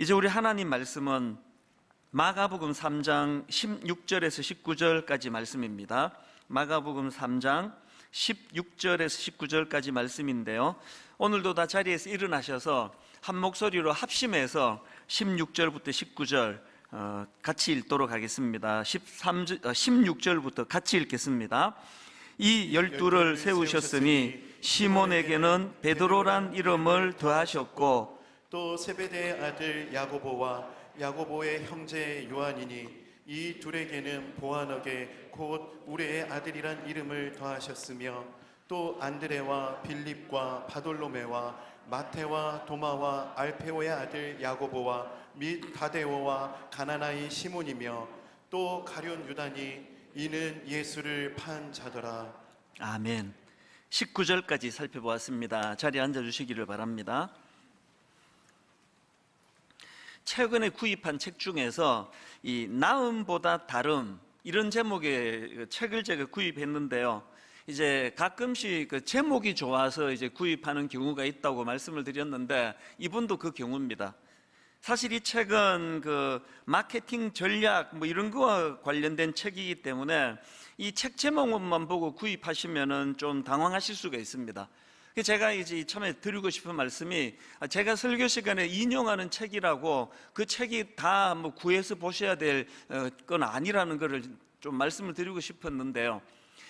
이제 우리 하나님 말씀은 마가복음 3장 16절에서 19절까지 말씀입니다. 마가복음 3장 16절에서 19절까지 말씀인데요, 오늘도 다 자리에서 일어나셔서 한 목소리로 합심해서 16절부터 19절 같이 읽도록 하겠습니다. 16절부터 같이 읽겠습니다. 이 12를 세우셨으니 시몬에게는 베드로란 이름을 더하셨고 또 세베대의 아들 야고보와 야고보의 형제 요한이니 이 둘에게는 보아너게 곧 우레의 아들이란 이름을 더하셨으며 또 안드레와 빌립과 바돌로메와 마테와 도마와 알페오의 아들 야고보와 및 다데오와 가나나의 시몬이며 또 가룟 유다니 이는 예수를 판 자더라. 아멘. 19절까지 살펴보았습니다. 자리에 앉아주시기를 바랍니다. 최근에 구입한 책 중에서 이 나음보다 다름, 이런 제목의 책을 제가 구입했는데요, 이제 가끔씩 그 제목이 좋아서 이제 구입하는 경우가 있다고 말씀을 드렸는데 이분도 그 경우입니다. 사실 이 책은 그 마케팅 전략 뭐 이런 거와 관련된 책이기 때문에 이 책 제목만 보고 구입하시면은 좀 당황하실 수가 있습니다. 제가 이제 처음에 드리고 싶은 말씀이, 제가 설교 시간에 인용하는 책이라고 그 책이 다 뭐 구해서 보셔야 될 건 아니라는 것을 좀 말씀을 드리고 싶었는데요,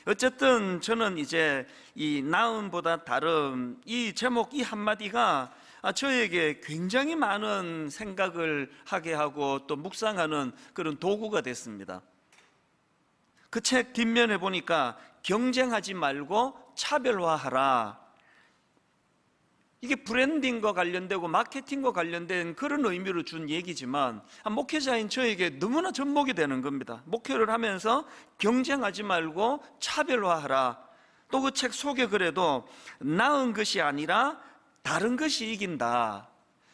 어쨌든 저는 이제 이 나음보다 다름, 이 제목 이 한마디가 저에게 굉장히 많은 생각을 하게 하고 또 묵상하는 그런 도구가 됐습니다. 그 책 뒷면에 보니까 경쟁하지 말고 차별화하라, 이게 브랜딩과 관련되고 마케팅과 관련된 그런 의미로 준 얘기지만 목회자인 저에게 너무나 접목이 되는 겁니다. 목회를 하면서 경쟁하지 말고 차별화하라. 또 그 책 속에 그래도 나은 것이 아니라 다른 것이 이긴다.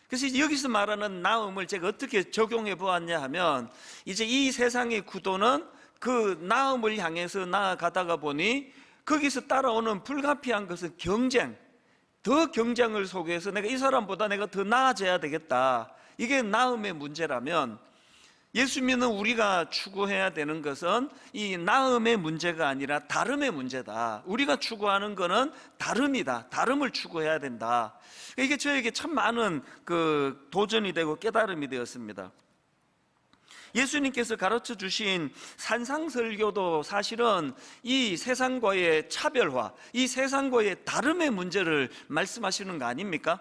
그래서 여기서 말하는 나음을 제가 어떻게 적용해 보았냐 하면, 이제 이 세상의 구도는 그 나음을 향해서 나아가다가 보니 거기서 따라오는 불가피한 것은 경쟁, 더 경쟁을 속에서 내가 이 사람보다 내가 더 나아져야 되겠다, 이게 나음의 문제라면, 예수 믿는 우리가 추구해야 되는 것은 이 나음의 문제가 아니라 다름의 문제다. 우리가 추구하는 것은 다름이다. 다름을 추구해야 된다. 이게 저에게 참 많은 그 도전이 되고 깨달음이 되었습니다. 예수님께서 가르쳐 주신 산상설교도 사실은 이 세상과의 차별화, 이 세상과의 다름의 문제를 말씀하시는 거 아닙니까?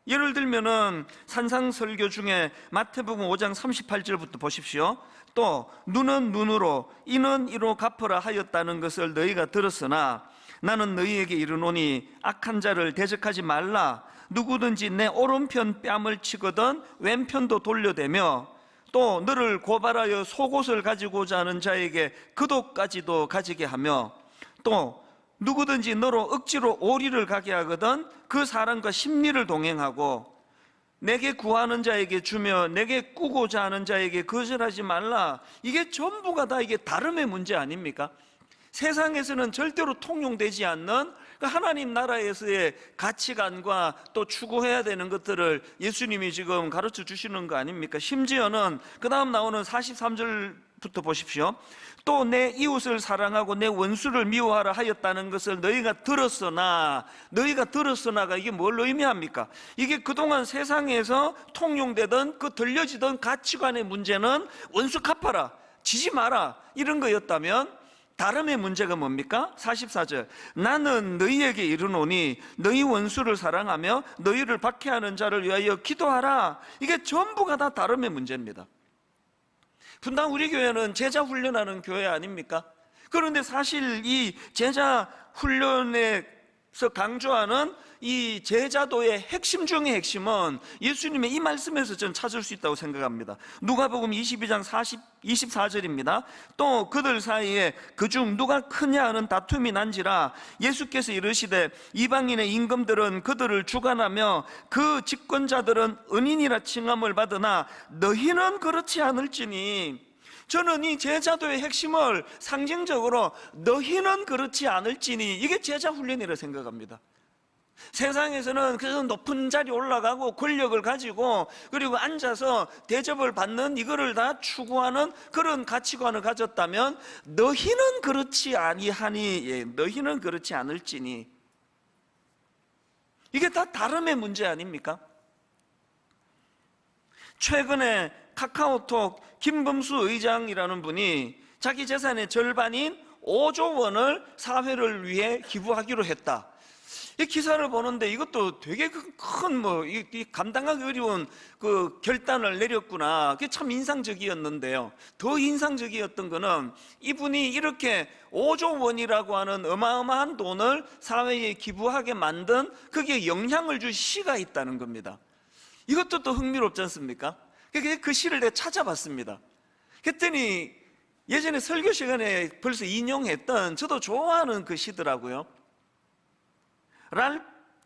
예를 들면은 산상설교 중에 마태복음 5장 38절부터 보십시오. 또 눈은 눈으로 이는 이로 갚으라 하였다는 것을 너희가 들었으나 나는 너희에게 이르노니 악한 자를 대적하지 말라. 누구든지 내 오른편 뺨을 치거든 왼편도 돌려대며 또 너를 고발하여 속옷을 가지고자 하는 자에게 그옷까지도 가지게 하며 또 누구든지 너로 억지로 오리를 가게 하거든 그 사람과 심리를 동행하고 내게 구하는 자에게 주며 내게 꾸고자 하는 자에게 거절하지 말라. 이게 전부가 다 이게 다름의 문제 아닙니까? 세상에서는 절대로 통용되지 않는 하나님 나라에서의 가치관과 또 추구해야 되는 것들을 예수님이 지금 가르쳐 주시는 거 아닙니까? 심지어는 그 다음 나오는 43절부터 보십시오. 또 내 이웃을 사랑하고 내 원수를 미워하라 하였다는 것을 너희가 들었으나가 이게 뭘 의미합니까? 이게 그동안 세상에서 통용되던 그 들려지던 가치관의 문제는 원수 갚아라, 지지 마라, 이런 거였다면 다름의 문제가 뭡니까? 44절 나는 너희에게 이르노니 너희 원수를 사랑하며 너희를 박해하는 자를 위하여 기도하라. 이게 전부가 다 다름의 문제입니다. 분당 우리 교회는 제자 훈련하는 교회 아닙니까? 그런데 사실 이 제자 훈련에서 강조하는 이 제자도의 핵심 중의 핵심은 예수님의 이 말씀에서 저는 찾을 수 있다고 생각합니다. 누가복음 22장 24절입니다. 또 그들 사이에 그중 누가 크냐 하는 다툼이 난지라 예수께서 이르시되 이방인의 임금들은 그들을 주관하며 그 집권자들은 은인이라 칭함을 받으나 너희는 그렇지 않을지니. 저는 이 제자도의 핵심을 상징적으로 너희는 그렇지 않을지니, 이게 제자 훈련이라고 생각합니다. 세상에서는 그래서 높은 자리 올라가고 권력을 가지고 그리고 앉아서 대접을 받는 이거를 다 추구하는 그런 가치관을 가졌다면 너희는 그렇지 아니하니, 예, 너희는 그렇지 않을지니. 이게 다 다름의 문제 아닙니까? 최근에 카카오톡 김범수 의장이라는 분이 자기 재산의 절반인 5조 원을 사회를 위해 기부하기로 했다. 이 기사를 보는데 이것도 되게 큰 감당하기 어려운 그 결단을 내렸구나. 그게 참 인상적이었는데요. 더 인상적이었던 거는 이분이 이렇게 5조 원이라고 하는 어마어마한 돈을 사회에 기부하게 만든 그게 영향을 줄 시가 있다는 겁니다. 이것도 또 흥미롭지 않습니까? 그 시를 내가 찾아봤습니다. 그랬더니 예전에 설교 시간에 벌써 인용했던 저도 좋아하는 그 시더라고요.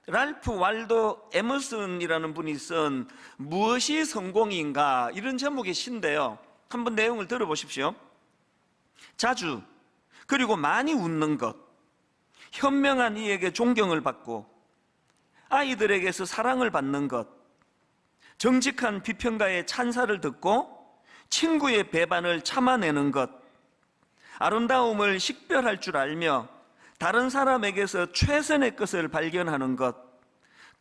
랄프 waldo 에머슨이라는 분이 쓴 무엇이 성공인가, 이런 제목의 시인데요. 한번 내용을 들어보십시오. 자주 그리고 많이 웃는 것, 현명한 이에게 존경을 받고 아이들에게서 사랑을 받는 것, 정직한 비평가의 찬사를 듣고 친구의 배반을 참아내는 것, 아름다움을 식별할 줄 알며 다른 사람에게서 최선의 것을 발견하는 것,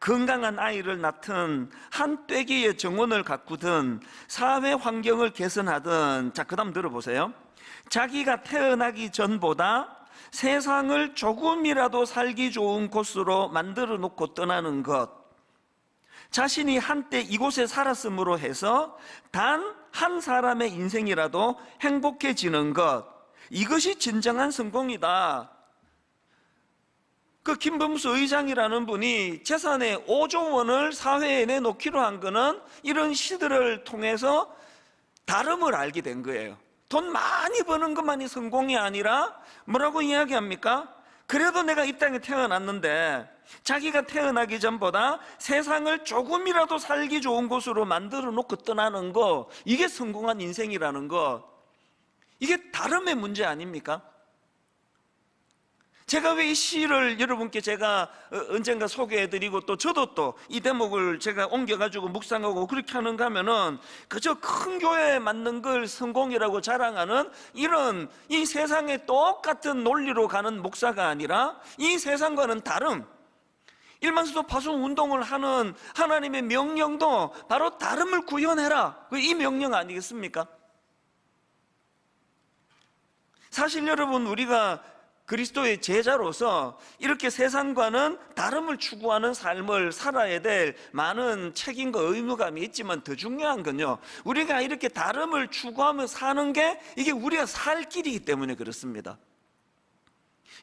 건강한 아이를 낳든 한 떼기의 정원을 가꾸든 사회 환경을 개선하든. 자, 그 다음 들어보세요. 자기가 태어나기 전보다 세상을 조금이라도 살기 좋은 곳으로 만들어 놓고 떠나는 것, 자신이 한때 이곳에 살았으므로 해서 단 한 사람의 인생이라도 행복해지는 것, 이것이 진정한 성공이다. 그 김범수 의장이라는 분이 재산의 5조 원을 사회에 내놓기로 한 거는 이런 시들을 통해서 다름을 알게 된 거예요. 돈 많이 버는 것만이 성공이 아니라 뭐라고 이야기합니까? 그래도 내가 이 땅에 태어났는데 자기가 태어나기 전보다 세상을 조금이라도 살기 좋은 곳으로 만들어 놓고 떠나는 거, 이게 성공한 인생이라는 거, 이게 다름의 문제 아닙니까? 제가 왜 이 시를 여러분께 제가 언젠가 소개해드리고 또 저도 또 이 대목을 제가 옮겨가지고 묵상하고 그렇게 하는가 하면은 그저 큰 교회에 맞는 걸 성공이라고 자랑하는 이런 이 세상에 똑같은 논리로 가는 목사가 아니라 이 세상과는 다른 일만수도 파송 운동을 하는 하나님의 명령도 바로 다름을 구현해라, 이 명령 아니겠습니까? 사실 여러분, 우리가 그리스도의 제자로서 이렇게 세상과는 다름을 추구하는 삶을 살아야 될 많은 책임과 의무감이 있지만 더 중요한 건요, 우리가 이렇게 다름을 추구하며 사는 게 이게 우리가 살 길이기 때문에 그렇습니다.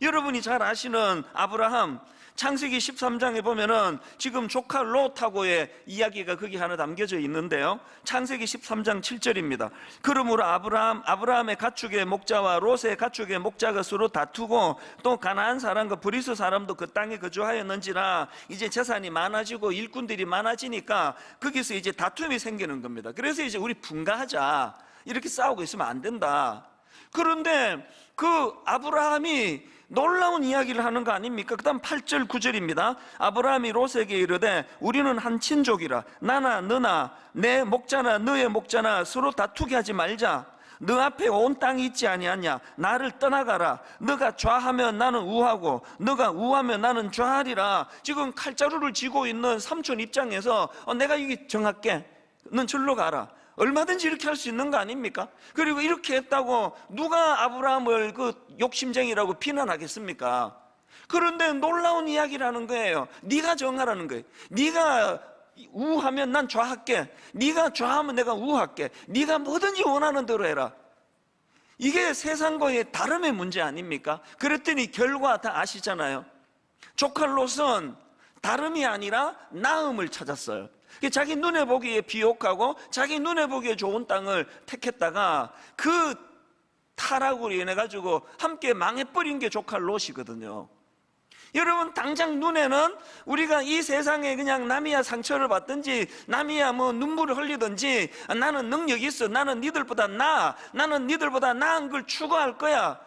여러분이 잘 아시는 아브라함, 창세기 13장에 보면은 지금 조카 롯하고의 이야기가 거기 하나 담겨져 있는데요. 창세기 13장 7절입니다. 그러므로 아브라함의 가축의 목자와 롯의 가축의 목자가 서로 다투고 또 가나안 사람과 브리스 사람도 그 땅에 거주하였는지라. 이제 재산이 많아지고 일꾼들이 많아지니까 거기서 이제 다툼이 생기는 겁니다. 그래서 이제 우리 분가하자, 이렇게 싸우고 있으면 안 된다. 그런데 그 아브라함이 놀라운 이야기를 하는 거 아닙니까? 그 다음 8절 9절입니다 아브라함이 롯에게 이르되 우리는 한 친족이라 나나 너나 내 목자나 너의 목자나 서로 다투게 하지 말자. 너 앞에 온 땅이 있지 아니하냐? 나를 떠나가라. 너가 좌하면 나는 우하고 너가 우하면 나는 좌하리라. 지금 칼자루를 쥐고 있는 삼촌 입장에서 내가 이게 정할게, 넌 절로 가라, 얼마든지 이렇게 할 수 있는 거 아닙니까? 그리고 이렇게 했다고 누가 아브라함을 그 욕심쟁이라고 비난하겠습니까? 그런데 놀라운 이야기라는 거예요. 네가 정하라는 거예요. 네가 우하면 난 좌할게, 네가 좌하면 내가 우할게, 네가 뭐든지 원하는 대로 해라. 이게 세상과의 다름의 문제 아닙니까? 그랬더니 결과 다 아시잖아요. 조카 롯은 다름이 아니라 나음을 찾았어요. 자기 눈에 보기에 비옥하고 자기 눈에 보기에 좋은 땅을 택했다가 그 타락으로 인해 가지고 함께 망해버린 게 조카 롯이거든요. 여러분, 당장 눈에는 우리가 이 세상에 그냥 남이야 상처를 받든지 남이야 뭐 눈물을 흘리든지 나는 능력이 있어, 나는 니들보다 나아, 나는 니들보다 나은 걸 추구할 거야,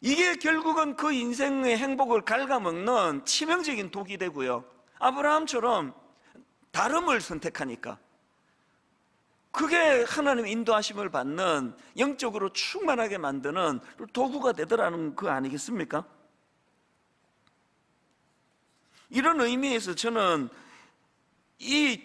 이게 결국은 그 인생의 행복을 갉아먹는 치명적인 독이 되고요, 아브라함처럼 다름을 선택하니까 그게 하나님의 인도하심을 받는, 영적으로 충만하게 만드는 도구가 되더라는 거 아니겠습니까? 이런 의미에서 저는 이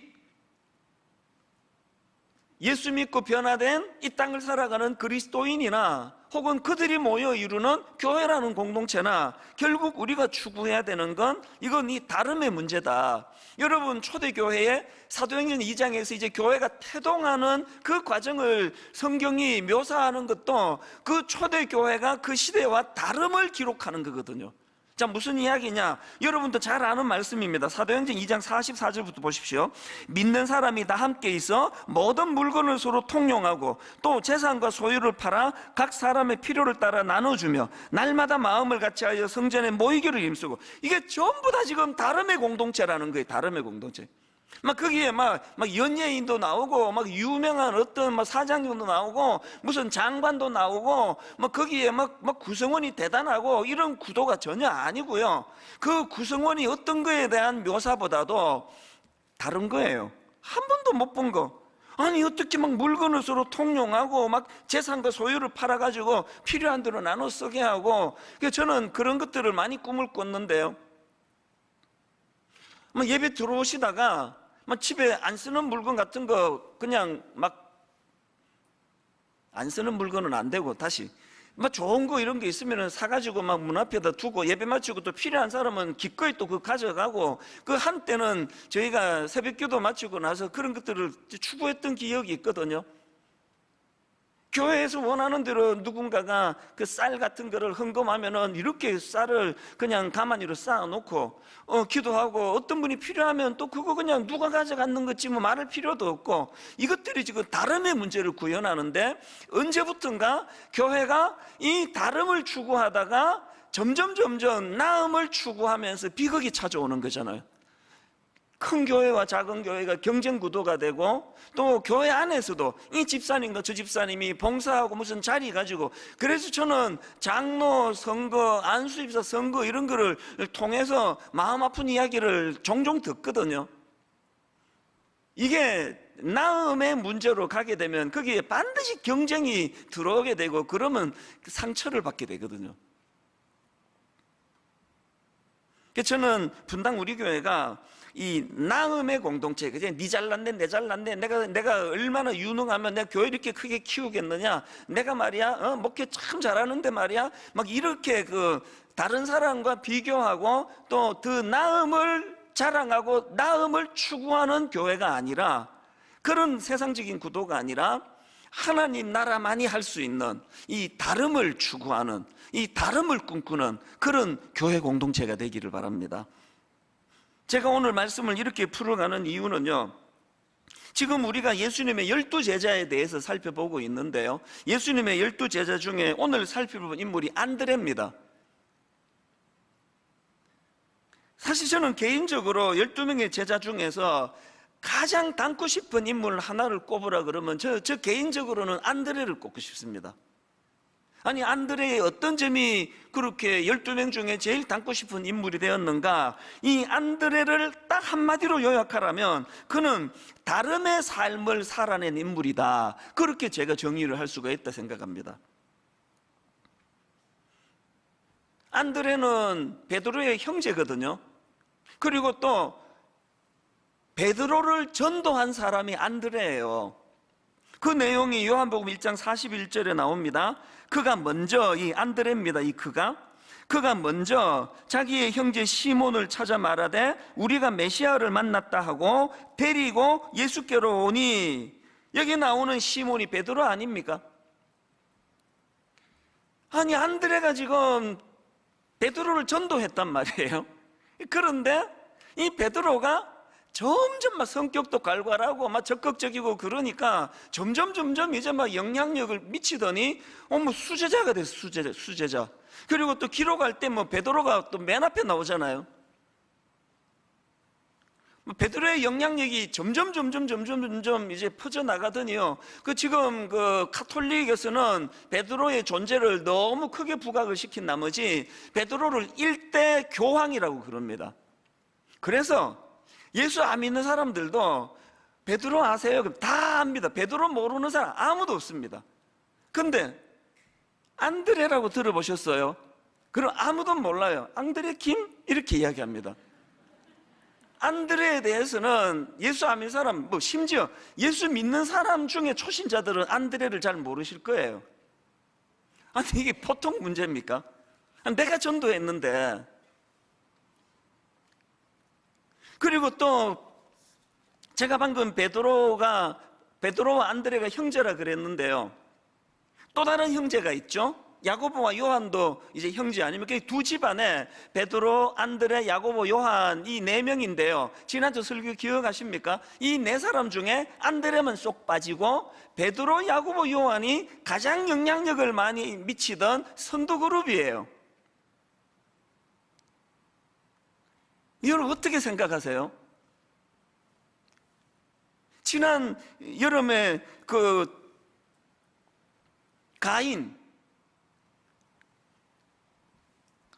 예수 믿고 변화된 이 땅을 살아가는 그리스도인이나 혹은 그들이 모여 이루는 교회라는 공동체나 결국 우리가 추구해야 되는 건 이건 이 다름의 문제다. 여러분, 초대교회의 사도행전 2장에서 이제 교회가 태동하는 그 과정을 성경이 묘사하는 것도 그 초대교회가 그 시대와 다름을 기록하는 거거든요. 자, 무슨 이야기냐? 여러분도 잘 아는 말씀입니다. 사도행전 2장 44절부터 보십시오. 믿는 사람이 다 함께 있어 모든 물건을 서로 통용하고 또 재산과 소유를 팔아 각 사람의 필요를 따라 나눠주며 날마다 마음을 같이하여 성전에 모이기를 힘쓰고, 이게 전부 다 지금 다름의 공동체라는 거예요. 다름의 공동체. 막 거기에 막 연예인도 나오고 막 유명한 어떤 막 사장님도 나오고 무슨 장관도 나오고 막 거기에 막 구성원이 대단하고 이런 구도가 전혀 아니고요. 그 구성원이 어떤 거에 대한 묘사보다도 다른 거예요. 한 번도 못 본 거. 아니 어떻게 막 물건을 서로 통용하고 막 재산과 소유를 팔아가지고 필요한 대로 나눠 쓰게 하고. 그래서 저는 그런 것들을 많이 꿈을 꿨는데요, 막 예배 들어오시다가 막 집에 안 쓰는 물건 같은 거 그냥 막 안 쓰는 물건은 안 되고 다시 막 좋은 거 이런 게 있으면 사가지고 막 문 앞에다 두고 예배 마치고 또 필요한 사람은 기꺼이 또 그거 가져가고, 그 한때는 저희가 새벽기도 마치고 나서 그런 것들을 추구했던 기억이 있거든요. 교회에서 원하는 대로 누군가가 그 쌀 같은 거를 헌금하면은 이렇게 쌀을 그냥 가만히로 쌓아놓고 기도하고, 어떤 분이 필요하면 또 그거 그냥 누가 가져가는 거지 뭐 말할 필요도 없고, 이것들이 지금 다름의 문제를 구현하는데, 언제부턴가 교회가 이 다름을 추구하다가 점점 나음을 추구하면서 비극이 찾아오는 거잖아요. 큰 교회와 작은 교회가 경쟁 구도가 되고, 또 교회 안에서도 이 집사님과 저 집사님이 봉사하고 무슨 자리 가지고, 그래서 저는 장로 선거, 안수집사 선거 이런 거를 통해서 마음 아픈 이야기를 종종 듣거든요. 이게 나음의 문제로 가게 되면 거기에 반드시 경쟁이 들어오게 되고, 그러면 상처를 받게 되거든요. 그래서 저는 분당 우리 교회가 이 나음의 공동체, 그냥 니 잘났네 내 잘났네, 내가 얼마나 유능하면 내가 교회 이렇게 크게 키우겠느냐, 내가 말이야 목회 참 잘하는데 말이야, 막 이렇게 그 다른 사람과 비교하고 또 그 나음을 자랑하고 나음을 추구하는 교회가 아니라, 그런 세상적인 구도가 아니라 하나님 나라만이 할 수 있는 이 다름을 추구하는, 이 다름을 꿈꾸는 그런 교회 공동체가 되기를 바랍니다. 제가 오늘 말씀을 이렇게 풀어가는 이유는요, 지금 우리가 예수님의 12제자에 대해서 살펴보고 있는데요, 예수님의 12제자 중에 오늘 살펴볼 인물이 안드레입니다. 사실 저는 개인적으로 12명의 제자 중에서 가장 닮고 싶은 인물 하나를 꼽으라 그러면 저 개인적으로는 안드레를 꼽고 싶습니다. 아니, 안드레의 어떤 점이 그렇게 12명 중에 제일 닮고 싶은 인물이 되었는가? 이 안드레를 딱 한마디로 요약하라면 그는 다름의 삶을 살아낸 인물이다, 그렇게 제가 정의를 할 수가 있다 생각합니다. 안드레는 베드로의 형제거든요. 그리고 또 베드로를 전도한 사람이 안드레예요. 그 내용이 요한복음 1장 41절에 나옵니다. 그가 먼저, 이 안드레입니다. 그가 먼저 자기의 형제 시몬을 찾아 말하되 우리가 메시아를 만났다 하고 데리고 예수께로 오니, 여기 나오는 시몬이 베드로 아닙니까? 아니, 안드레가 지금 베드로를 전도했단 말이에요. 그런데 이 베드로가 점점 막 성격도 갈갈하고 막 적극적이고 그러니까 점점 이제 막 영향력을 미치더니 뭐 수제자가 됐어. 수제자. 그리고 또 기록할 때 뭐 베드로가 또 맨 앞에 나오잖아요. 베드로의 영향력이 점점 이제 퍼져나가더니요. 지금 카톨릭에서는 베드로의 존재를 너무 크게 부각을 시킨 나머지 베드로를 일대 교황이라고 그럽니다. 그래서 예수 안 믿는 사람들도 베드로 아세요? 그럼 다 압니다. 베드로 모르는 사람 아무도 없습니다. 근데 안드레라고 들어보셨어요? 그럼 아무도 몰라요. 안드레 김? 이렇게 이야기합니다. 안드레에 대해서는 예수 안 믿는 사람, 심지어 예수 믿는 사람 중에 초신자들은 안드레를 잘 모르실 거예요. 아니, 이게 보통 문제입니까? 내가 전도했는데. 그리고 또 제가 방금 베드로와 안드레가 형제라 그랬는데요. 또 다른 형제가 있죠. 야고보와 요한도 이제 형제 아닙니까? 두 집안에 베드로, 안드레, 야고보, 요한 이 네 명인데요. 지난주 설교 기억하십니까? 이 네 사람 중에 안드레만 쏙 빠지고 베드로, 야고보, 요한이 가장 영향력을 많이 미치던 선도 그룹이에요. 여러분 어떻게 생각하세요? 지난 여름에 가인,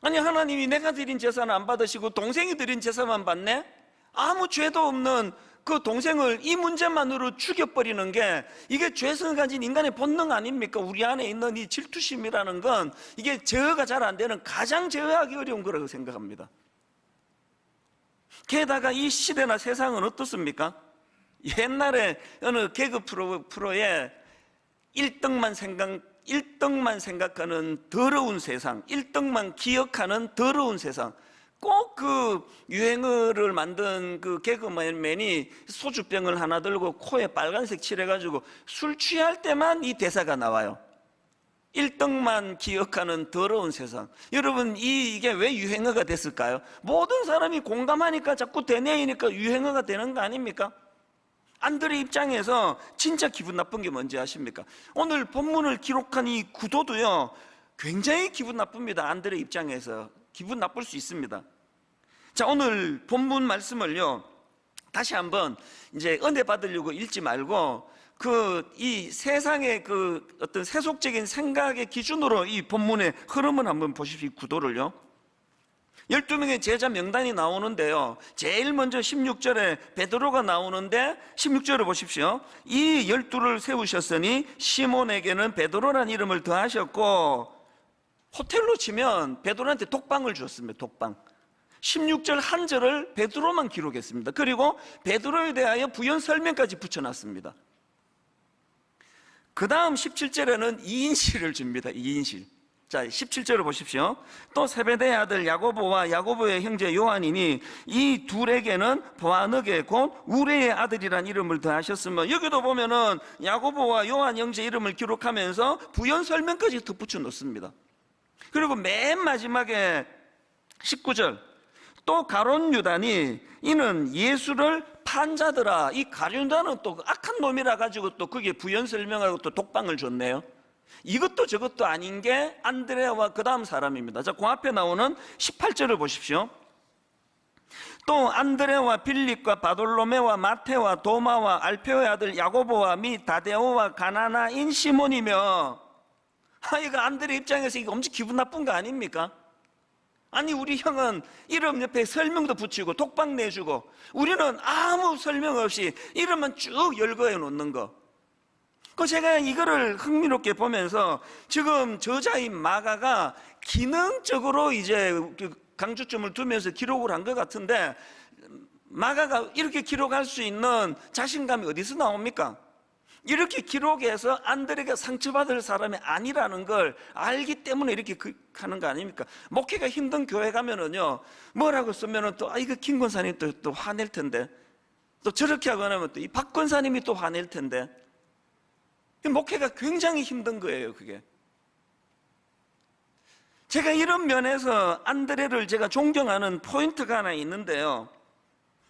아니 하나님이 내가 드린 제사는 안 받으시고 동생이 드린 제사만 받네? 아무 죄도 없는 그 동생을 이 문제만으로 죽여버리는 게 이게 죄성을 가진 인간의 본능 아닙니까? 우리 안에 있는 이 질투심이라는 건 이게 제어가 잘 안 되는 가장 제어하기 어려운 거라고 생각합니다. 게다가 이 시대나 세상은 어떻습니까? 옛날에 어느 개그 프로에 1등만 생각하는 더러운 세상, 1등만 기억하는 더러운 세상. 꼭 유행어를 만든 개그맨이 소주병을 하나 들고 코에 빨간색 칠해가지고 술 취할 때만 이 대사가 나와요. 1등만 기억하는 더러운 세상. 여러분 이게 왜 유행어가 됐을까요? 모든 사람이 공감하니까 자꾸 되뇌이니까 유행어가 되는 거 아닙니까? 안드레 입장에서 진짜 기분 나쁜 게 뭔지 아십니까? 오늘 본문을 기록한 이 구도도요 굉장히 기분 나쁩니다. 안드레 입장에서 기분 나쁠 수 있습니다. 자, 오늘 본문 말씀을요 다시 한번 이제 은혜 받으려고 읽지 말고 이 세상의 어떤 세속적인 생각의 기준으로 이 본문의 흐름을 한번 보십시오. 구도를요. 12명의 제자 명단이 나오는데요. 제일 먼저 16절에 베드로가 나오는데 16절을 보십시오. 이 12를 세우셨으니 시몬에게는 베드로라는 이름을 더하셨고, 호텔로 치면 베드로한테 독방을 주었습니다. 독방. 16절 한 절을 베드로만 기록했습니다. 그리고 베드로에 대하여 부연 설명까지 붙여놨습니다. 그 다음 17절에는 2인실을 줍니다. 2인실. 자, 17절을 보십시오. 또 세베대의 아들 야고보와 야고보의 형제 요한이니 이 둘에게는 보아너게 곧 우레의 아들이란 이름을 더하셨으며, 여기도 보면은 야고보와 요한 형제 이름을 기록하면서 부연 설명까지 덧붙여 놓습니다. 그리고 맨 마지막에 19절, 또 가룟 유다니 이는 예수를 판자더라. 이 가룟 유다는 또 악한 놈이라 가지고 또 거기에 부연 설명하고 또 독방을 줬네요. 이것도 저것도 아닌 게 안드레와 그 다음 사람입니다. 자, 그 앞에 나오는 18절을 보십시오. 또 안드레와 빌립과 바돌로메와 마테와 도마와 알페오의 아들 야고보와 미 다데오와 가나나인 시몬이며, 이거 안드레 입장에서 이거 엄청 기분 나쁜 거 아닙니까? 아니 우리 형은 이름 옆에 설명도 붙이고 독방 내주고, 우리는 아무 설명 없이 이름만 쭉 열거해 놓는 거. 제가 이거를 흥미롭게 보면서 지금 저자인 마가가 기능적으로 이제 강조점을 두면서 기록을 한 것 같은데, 마가가 이렇게 기록할 수 있는 자신감이 어디서 나옵니까? 이렇게 기록해서 안드레가 상처받을 사람이 아니라는 걸 알기 때문에 이렇게 하는 거 아닙니까? 목회가 힘든 교회 가면은요, 뭐라고 쓰면은 또 이거 김 권사님 또 화낼 텐데, 또 저렇게 하고 나면 또 이 박 권사님이 또 화낼 텐데, 목회가 굉장히 힘든 거예요, 그게. 제가 이런 면에서 안드레를 제가 존경하는 포인트가 하나 있는데요.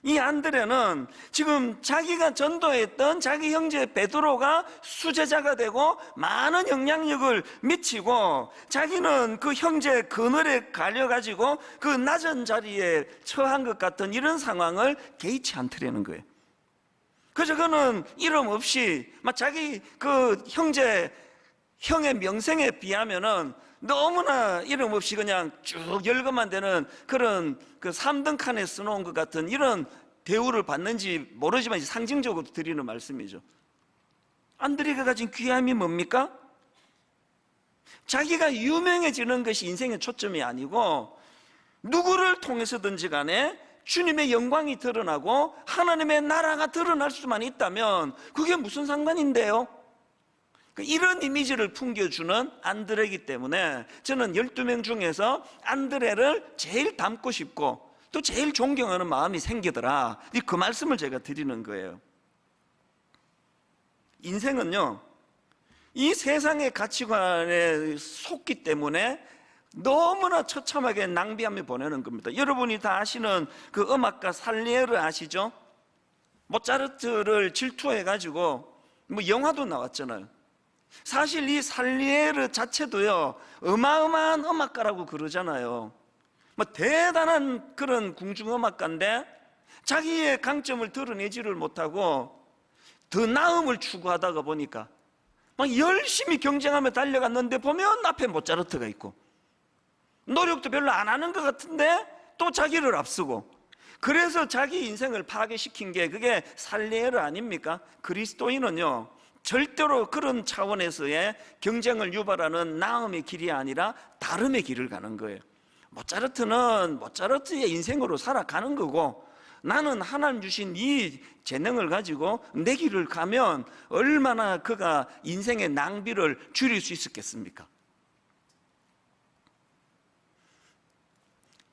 이 안드레는 지금 자기가 전도했던 자기 형제 베드로가 수제자가 되고 많은 영향력을 미치고 자기는 그 형제 그늘에 갈려가지고 그 낮은 자리에 처한 것 같은 이런 상황을 개의치 않더라는 거예요. 그래서 그는 이름 없이 막 자기 그 형의 명성에 비하면은 너무나 이름 없이 그냥 쭉 열거만 되는 그런 그 3등 칸에 써놓은 것 같은 이런 대우를 받는지 모르지만 상징적으로 드리는 말씀이죠. 안드레가 가진 귀함이 뭡니까? 자기가 유명해지는 것이 인생의 초점이 아니고 누구를 통해서든지 간에 주님의 영광이 드러나고 하나님의 나라가 드러날 수만 있다면 그게 무슨 상관인데요? 이런 이미지를 풍겨주는 안드레이기 때문에 저는 12명 중에서 안드레를 제일 닮고 싶고 또 제일 존경하는 마음이 생기더라. 그 말씀을 제가 드리는 거예요. 인생은요, 이 세상의 가치관에 속기 때문에 너무나 처참하게 낭비하며 보내는 겁니다. 여러분이 다 아시는 그 음악가 살리에르 아시죠? 모차르트를 질투해가지고 뭐 영화도 나왔잖아요. 사실 이 살리에르 자체도요, 어마어마한 음악가라고 그러잖아요. 뭐 대단한 그런 궁중음악가인데 자기의 강점을 드러내지를 못하고 더 나음을 추구하다가 보니까 막 열심히 경쟁하며 달려갔는데 보면 앞에 모차르트가 있고 노력도 별로 안 하는 것 같은데 또 자기를 앞서고, 그래서 자기 인생을 파괴시킨 게 그게 살리에르 아닙니까? 그리스도인은요, 절대로 그런 차원에서의 경쟁을 유발하는 나음의 길이 아니라 다름의 길을 가는 거예요. 모차르트는 모차르트의 인생으로 살아가는 거고, 나는 하나님 주신 이 재능을 가지고 내 길을 가면 얼마나 그가 인생의 낭비를 줄일 수 있었겠습니까?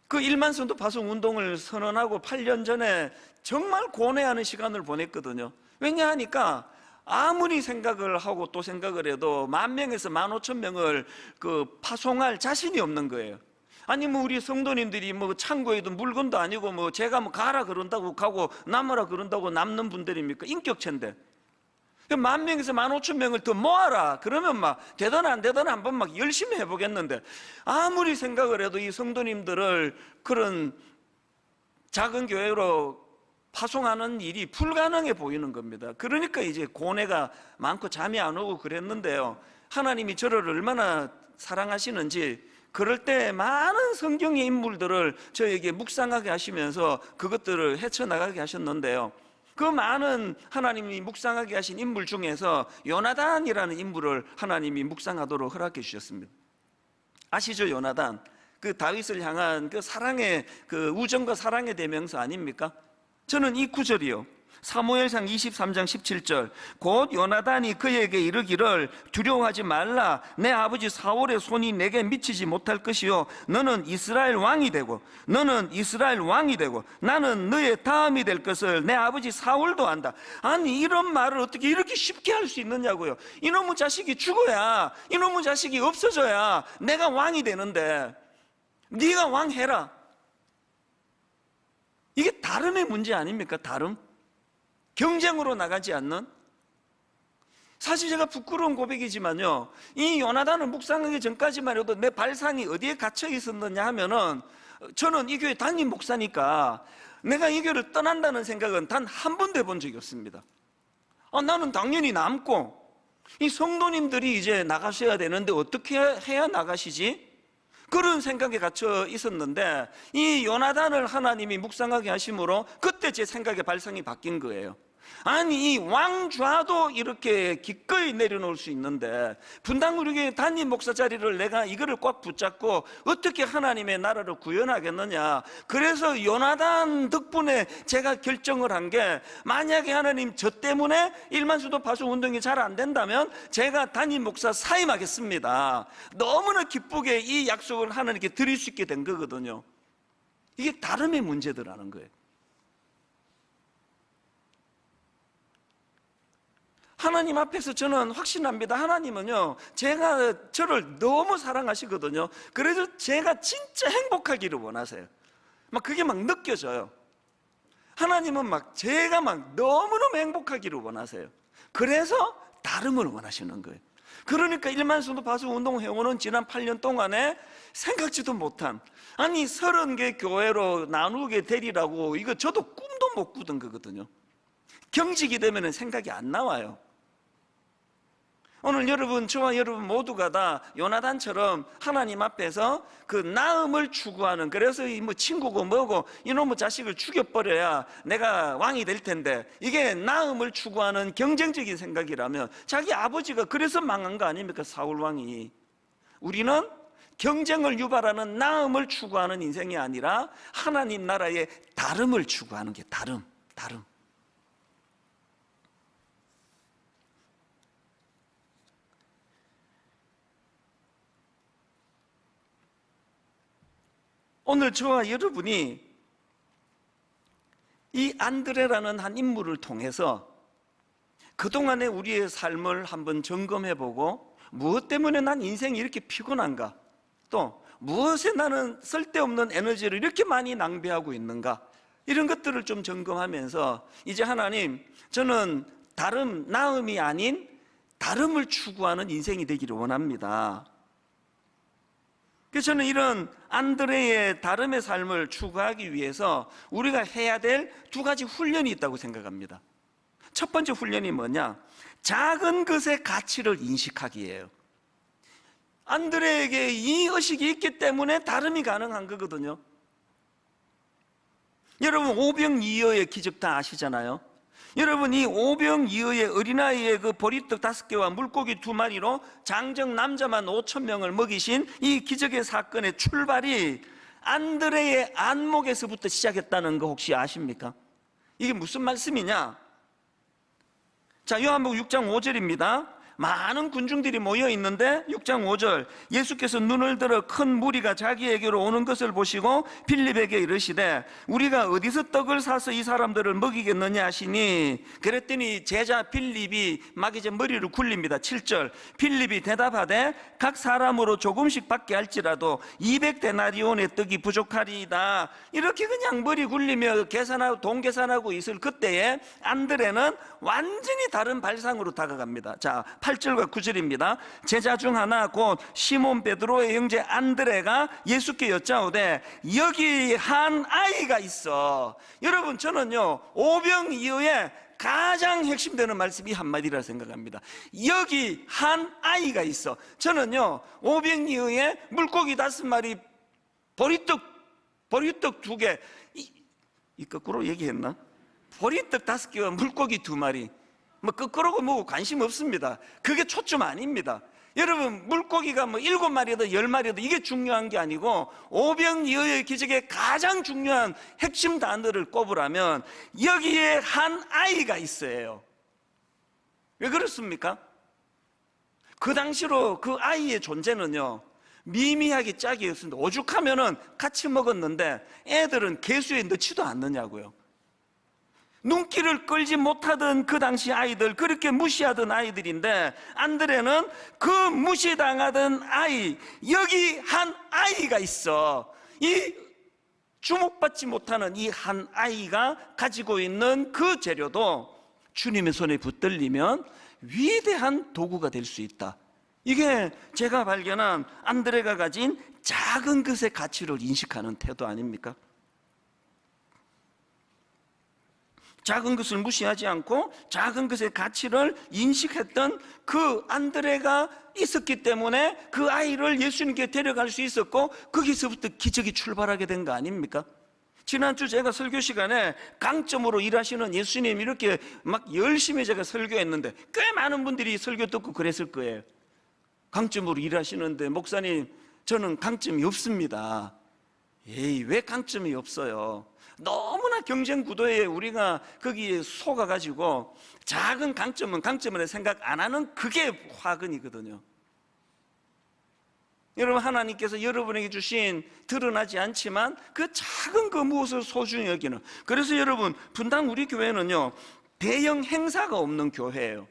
그 1만 선도 파송 운동을 선언하고 8년 전에 정말 고뇌하는 시간을 보냈거든요. 왜냐하니까 아무리 생각을 하고 또 생각을 해도 10,000명에서 15,000명을 그 파송할 자신이 없는 거예요. 아니 뭐 우리 성도님들이 뭐 창고에도 물건도 아니고 뭐 제가 뭐 가라 그런다고 가고 남으라 그런다고 남는 분들입니까? 인격체인데 10,000명에서 15,000명을 더 모아라 그러면 막 되든 안 되든 한번 막 열심히 해보겠는데, 아무리 생각을 해도 이 성도님들을 그런 작은 교회로 파송하는 일이 불가능해 보이는 겁니다. 그러니까 이제 고뇌가 많고 잠이 안 오고 그랬는데요, 하나님이 저를 얼마나 사랑하시는지 그럴 때 많은 성경의 인물들을 저에게 묵상하게 하시면서 그것들을 헤쳐나가게 하셨는데요, 그 많은 하나님이 묵상하게 하신 인물 중에서 요나단이라는 인물을 하나님이 묵상하도록 허락해 주셨습니다. 아시죠? 요나단, 그 다윗을 향한 그 사랑의, 그 우정과 사랑의 대명사 아닙니까? 저는 이 구절이요, 사무엘상 23장 17절, 곧 요나단이 그에게 이르기를 두려워하지 말라, 내 아버지 사울의 손이 내게 미치지 못할 것이요 너는 이스라엘 왕이 되고 나는 너의 다음이 될 것을 내 아버지 사울도 안다. 아니 이런 말을 어떻게 이렇게 쉽게 할 수 있느냐고요. 이놈의 자식이 죽어야, 이놈의 자식이 없어져야 내가 왕이 되는데 네가 왕해라. 이게 다름의 문제 아닙니까? 다름? 경쟁으로 나가지 않는? 사실 제가 부끄러운 고백이지만요, 이 요나단을 묵상하기 전까지만 해도 내 발상이 어디에 갇혀 있었느냐 하면은, 저는 이 교회 담임 목사니까 내가 이 교회를 떠난다는 생각은 단 한 번도 해본 적이 없습니다. 나는 당연히 남고 이 성도님들이 이제 나가셔야 되는데 어떻게 해야 나가시지? 그런 생각에 갇혀 있었는데 이 요나단을 하나님이 묵상하게 하심으로 그때 제 생각의 발상이 바뀐 거예요. 아니 이 왕좌도 이렇게 기꺼이 내려놓을 수 있는데 분당 우리 교회 담임 목사 자리를 내가 이거를 꽉 붙잡고 어떻게 하나님의 나라를 구현하겠느냐. 그래서 요나단 덕분에 제가 결정을 한 게, 만약에 하나님 저 때문에 1만 수도 파송 운동이 잘 안 된다면 제가 담임 목사 사임하겠습니다. 너무나 기쁘게 이 약속을 하나님께 드릴 수 있게 된 거거든요. 이게 다름의 문제더라는 거예요. 하나님 앞에서 저는 확신합니다. 하나님은요, 저를 너무 사랑하시거든요. 그래서 제가 진짜 행복하기를 원하세요. 막 그게 막 느껴져요. 하나님은 막 제가 막 너무너무 행복하기를 원하세요. 그래서 다름을 원하시는 거예요. 그러니까 일만순도 바수 운동회원은 지난 8년 동안에 생각지도 못한, 아니 30개 교회로 나누게 되리라고, 이거 저도 꿈도 못 꾸던 거거든요. 경직이 되면 생각이 안 나와요. 오늘 여러분, 저와 여러분 모두가 다 요나단처럼 하나님 앞에서 그 나음을 추구하는, 그래서 이 뭐 친구고 뭐고 이놈의 자식을 죽여버려야 내가 왕이 될 텐데, 이게 나음을 추구하는 경쟁적인 생각이라면, 자기 아버지가 그래서 망한 거 아닙니까? 사울 왕이. 우리는 경쟁을 유발하는 나음을 추구하는 인생이 아니라 하나님 나라의 다름을 추구하는 게 다름. 오늘 저와 여러분이 이 안드레라는 한 인물을 통해서 그동안의 우리의 삶을 한번 점검해보고, 무엇 때문에 난 인생이 이렇게 피곤한가, 또 무엇에 나는 쓸데없는 에너지를 이렇게 많이 낭비하고 있는가, 이런 것들을 좀 점검하면서, 이제 하나님, 저는 다름, 나음이 아닌 다름을 추구하는 인생이 되기를 원합니다. 그래서 저는 이런 안드레의 다름의 삶을 추구하기 위해서 우리가 해야 될 2가지 훈련이 있다고 생각합니다. 첫 번째 훈련이 뭐냐? 작은 것의 가치를 인식하기예요. 안드레에게 이 의식이 있기 때문에 다름이 가능한 거거든요. 여러분, 오병이어의 기적 다 아시잖아요. 여러분, 이 오병이어의 어린아이의 그 보리떡 5개와 물고기 2마리로 장정 남자만 5,000명을 먹이신 이 기적의 사건의 출발이 안드레의 안목에서부터 시작했다는 거 혹시 아십니까? 이게 무슨 말씀이냐? 자, 요한복음 6장 5절입니다. 많은 군중들이 모여 있는데 6장 5절, 예수께서 눈을 들어 큰 무리가 자기에게로 오는 것을 보시고 빌립에게 이르시되 우리가 어디서 떡을 사서 이 사람들을 먹이겠느냐 하시니, 그랬더니 제자 빌립이 막 이제 머리를 굴립니다. 7절, 빌립이 대답하되 각 사람으로 조금씩 받게 할지라도 200데나리온의 떡이 부족하리이다. 이렇게 그냥 머리 굴리며 계산하고 돈 계산하고 있을 그때에 안드레는 완전히 다른 발상으로 다가갑니다. 자, 8절과 9절입니다. 제자 중 하나 곧 시몬 베드로의 형제 안드레가 예수께 여짜오되 여기 한 아이가 있어. 여러분, 저는요 오병이어의 가장 핵심되는 말씀이 한마디라 생각합니다. 여기 한 아이가 있어. 저는요 오병이어의 물고기 5마리, 보리떡 2개, 이 거꾸로 얘기했나? 보리떡 5개와 물고기 2마리, 뭐 거꾸로고 뭐고 관심 없습니다. 그게 초점 아닙니다. 여러분, 물고기가 뭐 7마리든 10마리든 이게 중요한 게 아니고, 오병이어의 기적의 가장 중요한 핵심 단어를 꼽으라면 여기에 한 아이가 있어요. 왜 그렇습니까? 그 당시로 그 아이의 존재는요 미미하게 짝이 없습니다. 오죽하면은 같이 먹었는데 애들은 개수에 넣지도 않느냐고요. 눈길을 끌지 못하던 그 당시 아이들, 그렇게 무시하던 아이들인데 안드레는 그 무시당하던 아이, 여기 한 아이가 있어. 이 주목받지 못하는 이 한 아이가 가지고 있는 그 재료도 주님의 손에 붙들리면 위대한 도구가 될 수 있다. 이게 제가 발견한 안드레가 가진 작은 것의 가치를 인식하는 태도 아닙니까? 작은 것을 무시하지 않고 작은 것의 가치를 인식했던 그 안드레가 있었기 때문에 그 아이를 예수님께 데려갈 수 있었고, 거기서부터 기적이 출발하게 된 거 아닙니까? 지난주 제가 설교 시간에 강점으로 일하시는 예수님 이렇게 막 열심히 제가 설교했는데 꽤 많은 분들이 설교 듣고 그랬을 거예요. 강점으로 일하시는데 목사님, 저는 강점이 없습니다. 에이, 왜 강점이 없어요? 너무나 경쟁 구도에 우리가 거기에 속아가지고 작은 강점은 강점을 생각 안 하는, 그게 화근이거든요. 여러분, 하나님께서 여러분에게 주신 드러나지 않지만 그 작은 그 무엇을 소중히 여기는, 그래서 여러분, 분당 우리 교회는요 대형 행사가 없는 교회예요.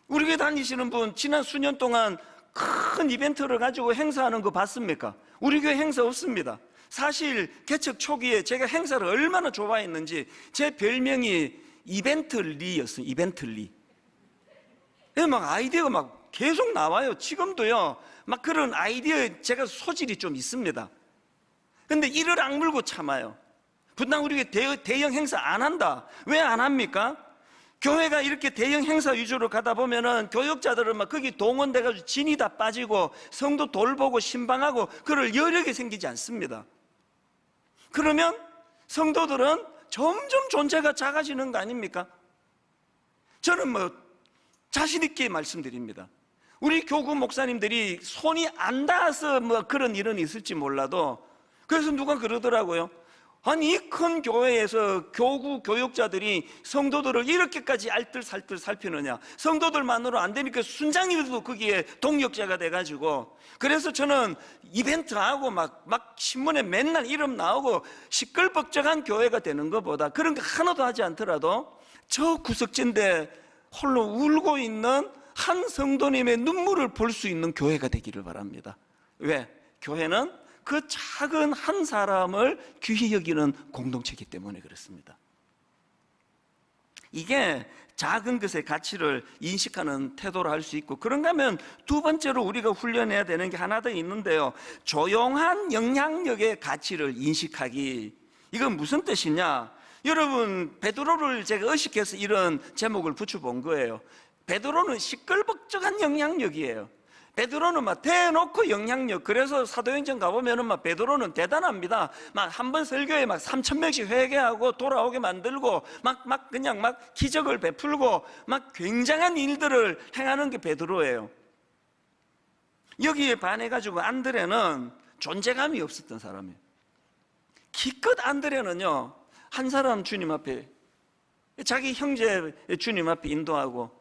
우리 교회 다니시는 분 지난 수년 동안 큰 이벤트를 가지고 행사하는 거 봤습니까? 우리 교회 행사 없습니다. 사실 개척 초기에 제가 행사를 얼마나 좋아했는지 제 별명이 이벤트리였어요. 이벤트리. 막 아이디어가 막 계속 나와요. 지금도요. 막 그런 아이디어에 제가 소질이 좀 있습니다. 근데 이를 악물고 참아요. 분당 우리 교회 대형 행사 안 한다. 왜 안 합니까? 교회가 이렇게 대형 행사 위주로 가다 보면은 교역자들은 막 거기 동원돼가지고 진이 다 빠지고 성도 돌보고 신방하고 그럴 여력이 생기지 않습니다. 그러면 성도들은 점점 존재가 작아지는 거 아닙니까? 저는 뭐 자신 있게 말씀드립니다. 우리 교구 목사님들이 손이 안 닿아서 뭐 그런 일은 있을지 몰라도, 그래서 누가 그러더라고요. 아니, 이 큰 교회에서 교구 교역자들이 성도들을 이렇게까지 알뜰살뜰 살피느냐, 성도들만으로 안 되니까 순장님도 거기에 동역자가 돼가지고, 그래서 저는 이벤트하고 막 신문에 맨날 이름 나오고 시끌벅적한 교회가 되는 것보다 그런 거 하나도 하지 않더라도 저 구석진데 홀로 울고 있는 한 성도님의 눈물을 볼 수 있는 교회가 되기를 바랍니다. 왜? 교회는 그 작은 한 사람을 귀히 여기는 공동체이기 때문에 그렇습니다. 이게 작은 것의 가치를 인식하는 태도로 할 수 있고, 그런가 하면 두 번째로 우리가 훈련해야 되는 게 하나 더 있는데요. 조용한 영향력의 가치를 인식하기. 이건 무슨 뜻이냐? 여러분, 베드로를 제가 의식해서 이런 제목을 붙여본 거예요. 베드로는 시끌벅적한 영향력이에요. 베드로는 막 대놓고 영향력. 그래서 사도행전 가보면은 막 베드로는 대단합니다. 막 한 번 설교에 막 3,000명씩 회개하고 돌아오게 만들고 막 그냥 막 기적을 베풀고 막 굉장한 일들을 행하는 게 베드로예요. 여기에 반해가지고 안드레는 존재감이 없었던 사람이에요. 기껏 안드레는요, 한 사람 주님 앞에, 자기 형제 주님 앞에 인도하고,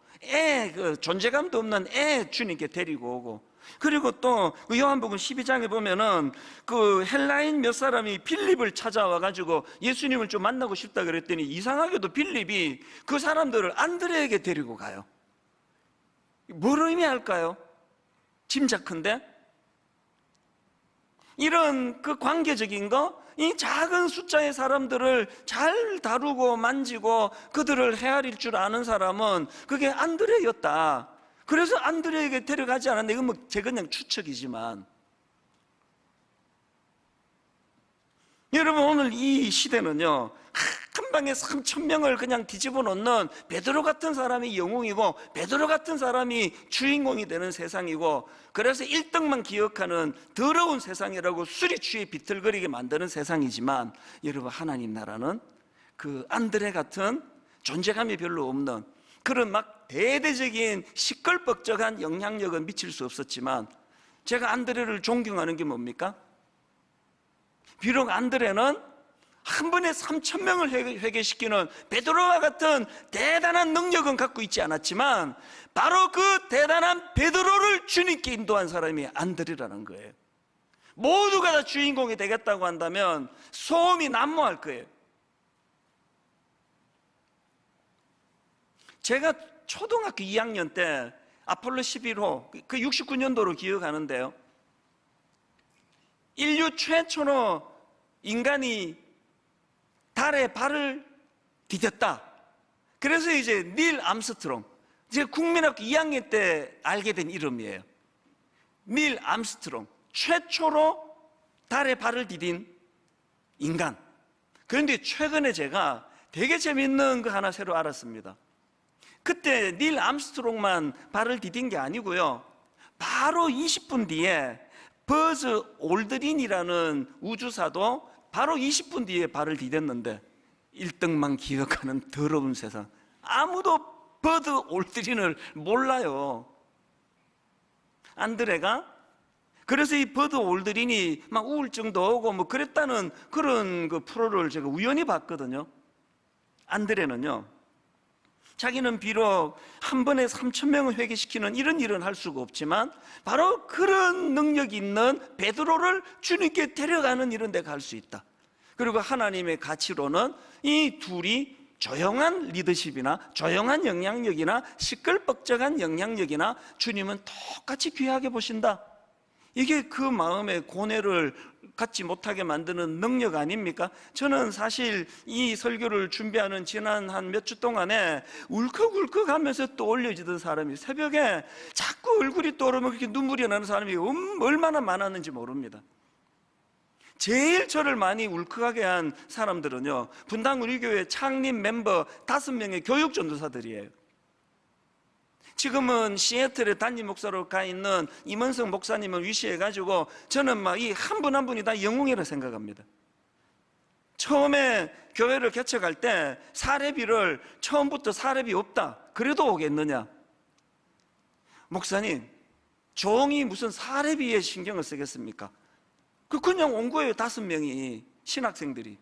그 존재감도 없는 애 주님께 데리고 오고, 그리고 또 요한복음 12장에 보면은 그 헬라인 몇 사람이 빌립을 찾아와 가지고 예수님을 좀 만나고 싶다 그랬더니 이상하게도 빌립이 그 사람들을 안드레에게 데리고 가요. 뭘 의미할까요? 짐작컨대 이런 그 관계적인 거, 이 작은 숫자의 사람들을 잘 다루고 만지고 그들을 헤아릴 줄 아는 사람은 그게 안드레였다. 그래서 안드레에게 데려가지 않았는데, 이건 뭐 제 그냥 추측이지만, 여러분, 오늘 이 시대는요, 한 방에 3,000명을 그냥 뒤집어 놓는 베드로 같은 사람이 영웅이고 베드로 같은 사람이 주인공이 되는 세상이고, 그래서 1등만 기억하는 더러운 세상이라고 술이 취해 비틀거리게 만드는 세상이지만, 여러분, 하나님 나라는 그 안드레 같은 존재감이 별로 없는 그런 막 대대적인 시끌벅적한 영향력은 미칠 수 없었지만, 제가 안드레를 존경하는 게 뭡니까? 비록 안드레는 한 번에 3,000명을 회개시키는 베드로와 같은 대단한 능력은 갖고 있지 않았지만, 바로 그 대단한 베드로를 주님께 인도한 사람이 안드레라는 거예요. 모두가 다 주인공이 되겠다고 한다면 소음이 난무할 거예요. 제가 초등학교 2학년 때 아폴로 11호, 그 69년도로 기억하는데요, 인류 최초로 인간이 달에 발을 디뎠다. 그래서 이제 닐 암스트롱, 제가 국민학교 2학년 때 알게 된 이름이에요. 닐 암스트롱, 최초로 달에 발을 디딘 인간. 그런데 최근에 제가 되게 재밌는 거 하나 새로 알았습니다. 그때 닐 암스트롱만 발을 디딘 게 아니고요, 바로 20분 뒤에 버즈 올드린이라는 우주사도 바로 20분 뒤에 발을 디뎠는데, 1등만 기억하는 더러운 세상. 아무도 버즈 올드린을 몰라요. 안드레가 그래서 이 버즈 올드린이 막 우울증도 오고 뭐 그랬다는 그런 그 프로를 제가 우연히 봤거든요. 안드레는요, 자기는 비록 한 번에 3,000명을 회개시키는 이런 일은 할 수가 없지만, 바로 그런 능력이 있는 베드로를 주님께 데려가는 일은 내가 할 수 있다. 그리고 하나님의 가치로는 이 둘이 조용한 리더십이나 조용한 영향력이나 시끌벅적한 영향력이나 주님은 똑같이 귀하게 보신다. 이게 그 마음의 고뇌를 갖지 못하게 만드는 능력 아닙니까? 저는 사실 이 설교를 준비하는 지난 한 몇 주 동안에 울컥울컥 하면서 또 올려지던 사람이, 새벽에 자꾸 얼굴이 떠오르면 그렇게 눈물이 나는 사람이 얼마나 많았는지 모릅니다. 제일 저를 많이 울컥하게 한 사람들은요, 분당 우리 교회 창립 멤버 5명의 교육 전도사들이에요. 지금은 시애틀에 담임 목사로 가 있는 임원석 목사님을 위시해가지고 저는 막 이 한 분 한 분이 다 영웅이라 생각합니다. 처음에 교회를 개척할 때 사례비를 처음부터 사례비 없다 그래도 오겠느냐? 목사님, 종이 무슨 사례비에 신경을 쓰겠습니까? 그냥 온 거예요. 5명이 신학생들이.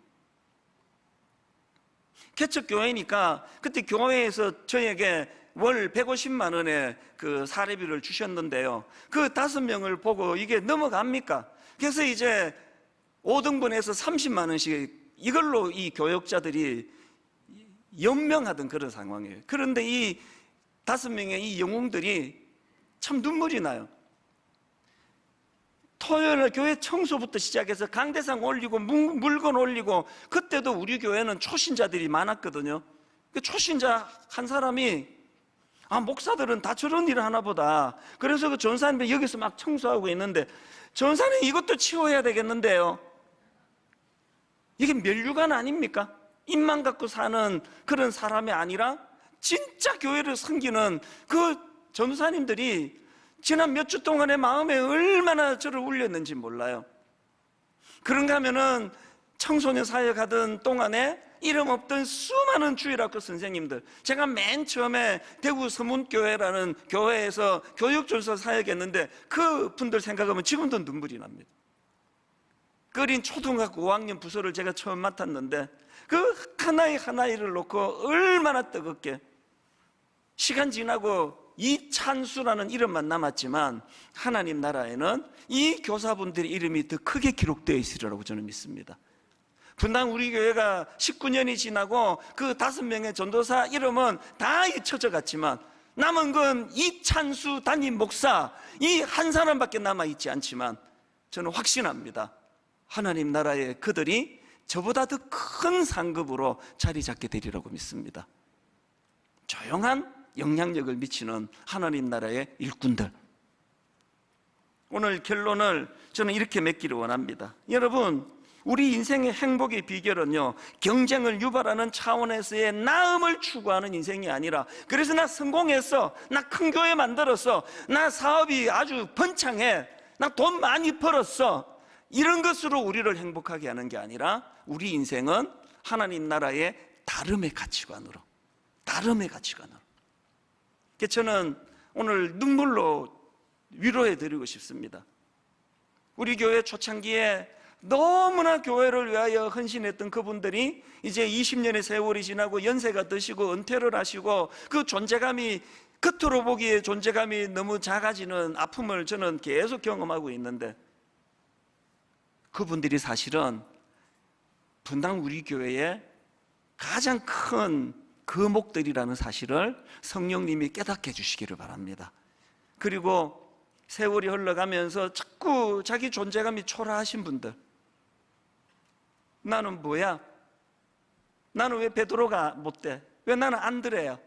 개척 교회니까 그때 교회에서 저에게 월 150만 원의 그 사례비를 주셨는데요, 그 5명을 보고 이게 넘어갑니까? 그래서 이제 5등분해서 30만 원씩 이걸로 이 교역자들이 연명하던 그런 상황이에요. 그런데 이 5명의 이 영웅들이 참 눈물이 나요. 토요일 교회 청소부터 시작해서 강대상 올리고 물건 올리고, 그때도 우리 교회는 초신자들이 많았거든요. 그 초신자 한 사람이 목사들은 다 저런 일을 하나 보다. 그래서 그 전사님이 여기서 막 청소하고 있는데, 전사님 이것도 치워야 되겠는데요. 이게 면류관 아닙니까? 입만 갖고 사는 그런 사람이 아니라 진짜 교회를 섬기는 그 전사님들이 지난 몇 주 동안의 마음에 얼마나 저를 울렸는지 몰라요. 그런가 하면은 청소년 사역하던 동안에 이름 없던 수많은 주일학교 선생님들, 제가 맨 처음에 대구 서문교회라는 교회에서 교육전서 사역했는데 그 분들 생각하면 지금도 눈물이 납니다. 끓인 초등학교 5학년 부서를 제가 처음 맡았는데 그 하나의 하나를 놓고 얼마나 뜨겁게, 시간 지나고 이찬수라는 이름만 남았지만 하나님 나라에는 이 교사분들의 이름이 더 크게 기록되어 있으리라고 저는 믿습니다. 분당 우리 교회가 19년이 지나고 그 5명의 전도사 이름은 다 잊혀져 갔지만 남은 건 이찬수 담임 목사 이 한 사람밖에 남아있지 않지만 저는 확신합니다. 하나님 나라에 그들이 저보다 더 큰 상급으로 자리 잡게 되리라고 믿습니다. 조용한 영향력을 미치는 하나님 나라의 일꾼들. 오늘 결론을 저는 이렇게 맺기를 원합니다. 여러분, 우리 인생의 행복의 비결은요, 경쟁을 유발하는 차원에서의 나음을 추구하는 인생이 아니라, 그래서 나 성공했어, 나 큰 교회 만들었어, 나 사업이 아주 번창해, 나 돈 많이 벌었어, 이런 것으로 우리를 행복하게 하는 게 아니라 우리 인생은 하나님 나라의 다름의 가치관으로, 다름의 가치관으로. 그래서 저는 오늘 눈물로 위로해 드리고 싶습니다. 우리 교회 초창기에 너무나 교회를 위하여 헌신했던 그분들이 이제 20년의 세월이 지나고 연세가 드시고 은퇴를 하시고 그 존재감이, 겉으로 보기에 존재감이 너무 작아지는 아픔을 저는 계속 경험하고 있는데, 그분들이 사실은 분당 우리 교회의 가장 큰 거목들이라는 사실을 성령님이 깨닫게 해주시기를 바랍니다. 그리고 세월이 흘러가면서 자꾸 자기 존재감이 초라하신 분들, 나는 뭐야? 나는 왜 베드로가 못 돼? 왜 나는 안드레야?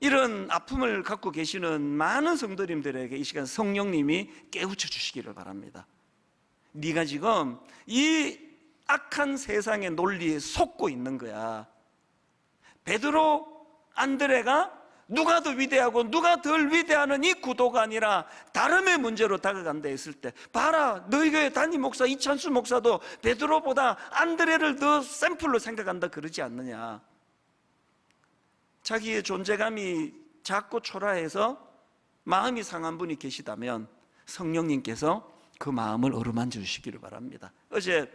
이런 아픔을 갖고 계시는 많은 성도님들에게 이 시간 성령님이 깨우쳐 주시기를 바랍니다. 네가 지금 이 악한 세상의 논리에 속고 있는 거야. 베드로, 안드레가 누가 더 위대하고 누가 덜 위대하는 이 구도가 아니라 다름의 문제로 다가간다 했을 때, 봐라, 너희 교회 담임 목사 이찬수 목사도 베드로보다 안드레를 더 샘플로 생각한다 그러지 않느냐. 자기의 존재감이 작고 초라해서 마음이 상한 분이 계시다면 성령님께서 그 마음을 어루만져 주시기를 바랍니다. 어제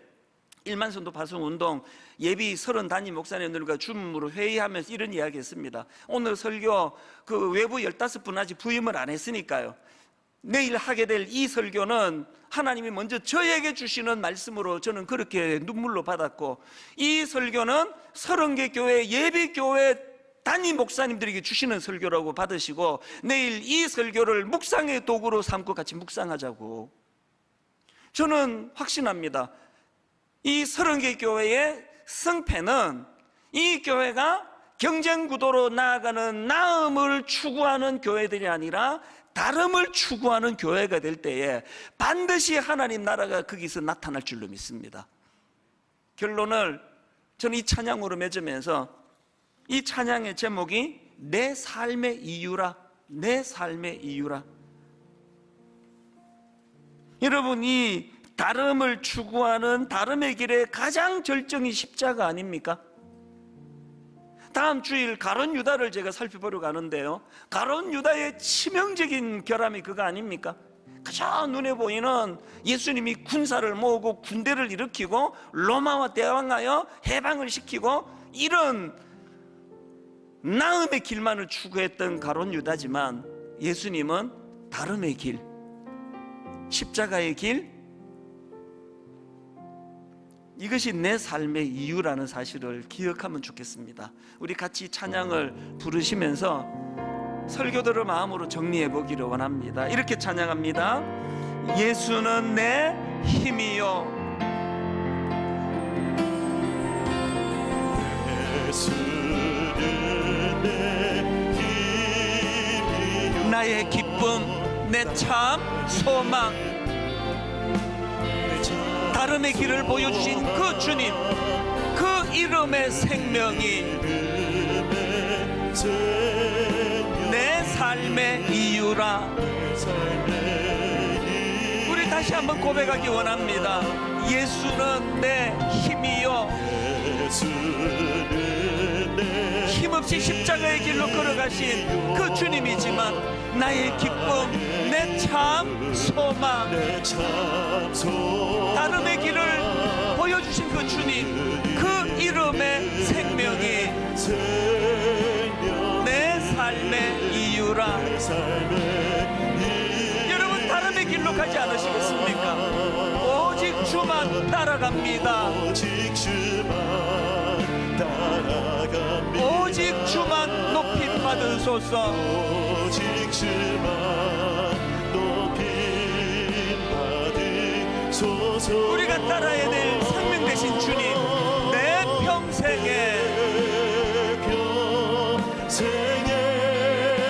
1만 성도 파송 운동 예비 30 담임 목사님들과 줌으로 회의하면서 이런 이야기 했습니다. 오늘 설교 그 외부 15분 아직 부임을 안 했으니까요, 내일 하게 될 이 설교는 하나님이 먼저 저에게 주시는 말씀으로 저는 그렇게 눈물로 받았고, 이 설교는 30개 교회 예비교회 담임 목사님들에게 주시는 설교라고 받으시고, 내일 이 설교를 묵상의 도구로 삼고 같이 묵상하자고 저는 확신합니다. 이 30개 교회의 승패는 이 교회가 경쟁 구도로 나아가는 나음을 추구하는 교회들이 아니라 다름을 추구하는 교회가 될 때에 반드시 하나님 나라가 거기서 나타날 줄로 믿습니다. 결론을 저는 이 찬양으로 맺으면서, 이 찬양의 제목이 내 삶의 이유라, 내 삶의 이유라. 여러분이 다름을 추구하는 다름의 길의 가장 절정이 십자가 아닙니까? 다음 주일 가룟 유다를 제가 살펴보려고 하는데요, 가룟 유다의 치명적인 결함이 그거 아닙니까? 그저 눈에 보이는 예수님이 군사를 모으고 군대를 일으키고 로마와 대항하여 해방을 시키고 이런 나음의 길만을 추구했던 가룟 유다지만, 예수님은 다름의 길, 십자가의 길, 이것이 내 삶의 이유라는 사실을 기억하면 좋겠습니다. 우리 같이 찬양을 부르시면서 설교들을 마음으로 정리해 보기를 원합니다. 이렇게 찬양합니다. 예수는 내 힘이요, 예수는 내 힘이요, 나의 기쁨, 내 참 소망, 다름의 길을 보여주신 그 주님, 그 이름의 생명이 내 삶의 이유라. 우리 다시 한번 고백하기 원합니다. 예수는 내 힘이요, 힘없이 십자가의 길로 걸어가신 그 주님이지만 나의 기쁨, 내 참 소망, 다름의 길을 보여주신 그 주님, 그 이름의 생명이 내 삶의 이유라. 여러분, 다름의 길로 가지 않으시겠습니까? 오직 주만 따라갑니다. 오직 주만 높이 받으소서. 오직 주만 높이 받으소서. 우리가 따라야 될 생명 되신 주님, 내 평생에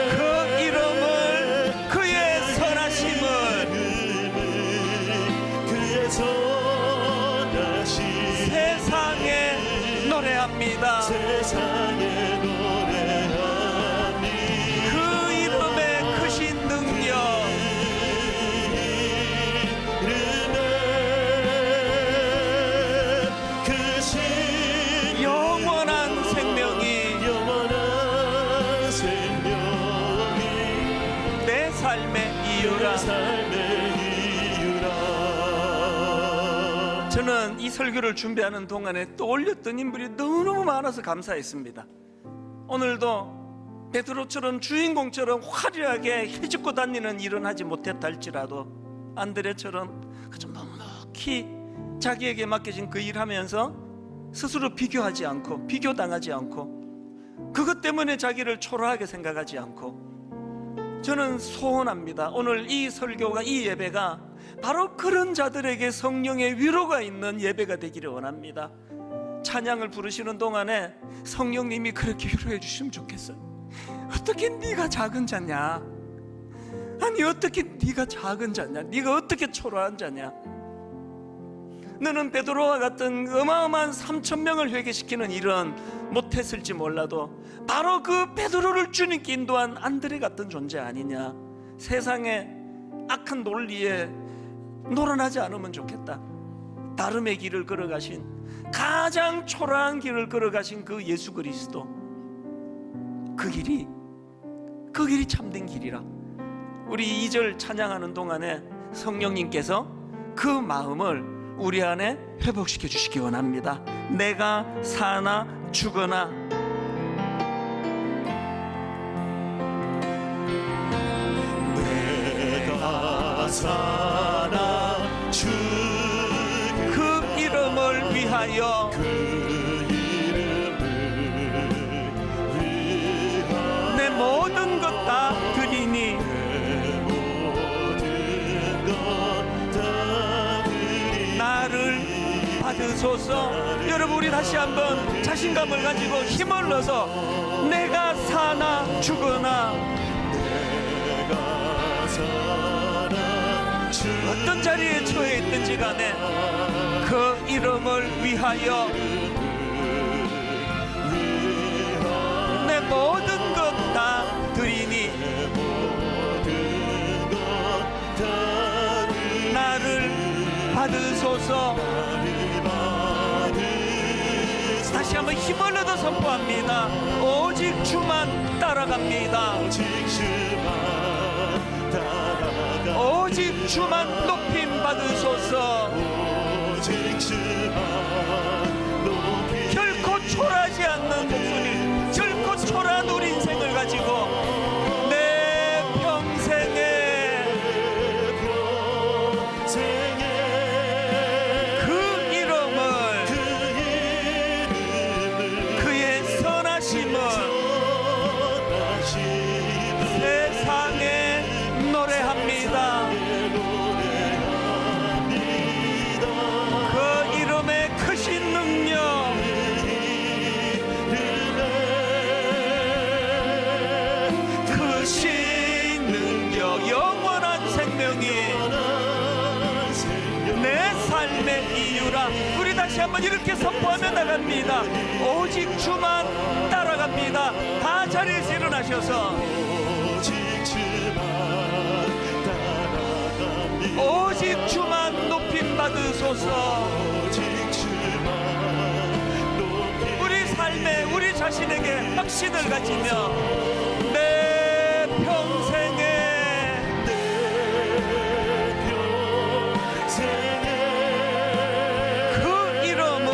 그 이름을, 그의 선하심을 세상에 노래합니다. 세상에 노래하니 그 이름의 크신 능력, 영원한 생명이 내 삶의 이유라. 저는 이 설교를 준비하는 동안에 떠올렸던 인물이 너무너무 많아서 감사했습니다. 오늘도 베드로처럼 주인공처럼 화려하게 해집고 다니는 일은 하지 못했다 할지라도, 안드레처럼 그저 넉넉히 자기에게 맡겨진 그 일하면서 스스로 비교하지 않고 비교당하지 않고 그것 때문에 자기를 초라하게 생각하지 않고, 저는 소원합니다. 오늘 이 설교가, 이 예배가 바로 그런 자들에게 성령의 위로가 있는 예배가 되기를 원합니다. 찬양을 부르시는 동안에 성령님이 그렇게 위로해 주시면 좋겠어요. 어떻게 네가 작은 자냐? 아니 어떻게 네가 작은 자냐? 네가 어떻게 초라한 자냐? 너는 베드로와 같은 어마어마한 3,000명을 회개시키는 일은 못했을지 몰라도 바로 그 베드로를 주님께 인도한 안드레 같은 존재 아니냐? 세상의 악한 논리에 노란하지 않으면 좋겠다. 다름의 길을 걸어가신, 가장 초라한 길을 걸어가신 그 예수 그리스도, 그 길이 참된 길이라. 우리 2절 찬양하는 동안에 성령님께서 그 마음을 우리 안에 회복시켜 주시기 원합니다. 내가 사나 죽으나 내가 사나 주 그 이름을 위하여 그 이름을 위하여 내 모든 것 다 드리니 모든 것 다 드리니 나를 받으소서. 여러분, 우리 다시 한번 자신감을 가지고 힘을 넣어서 내가 사나 죽으나 내가 사나 주 어떤 자리에 처해 있든지 간에 그 이름을 위하여 내 모든 것 다 드리니 모든 것 다 드리니 나를 받으소서. 다시 한번 힘을 얻어 선포합니다. 오직 주만 따라갑니다. 오직 주만 따라가 오직 주만 높임 받으소서. 오직 주만 높이 결코 초라하지 않는 목소리, 결코 초라한 우리 인생을 가지고 내 평생에 평생에 그 이름을 그 이름을 그의 선하심을 전하시는 세상에 노래합니다. 노래합니다. 그 이름의 크신 능력, 크신 능력, 영원한 생명이 내 삶의 이유라. 우리 다시 한번 이렇게 선포하며 나갑니다. 오직 주만 따라갑니다. 다 자리에서 일어나셔서 오직 주만 따라갑니다. 오직 주만 높임 받으소서. 오직 주만 높이 우리 삶에 우리 자신에게 확신을 가지며 내 평생에 평생에 그 이름을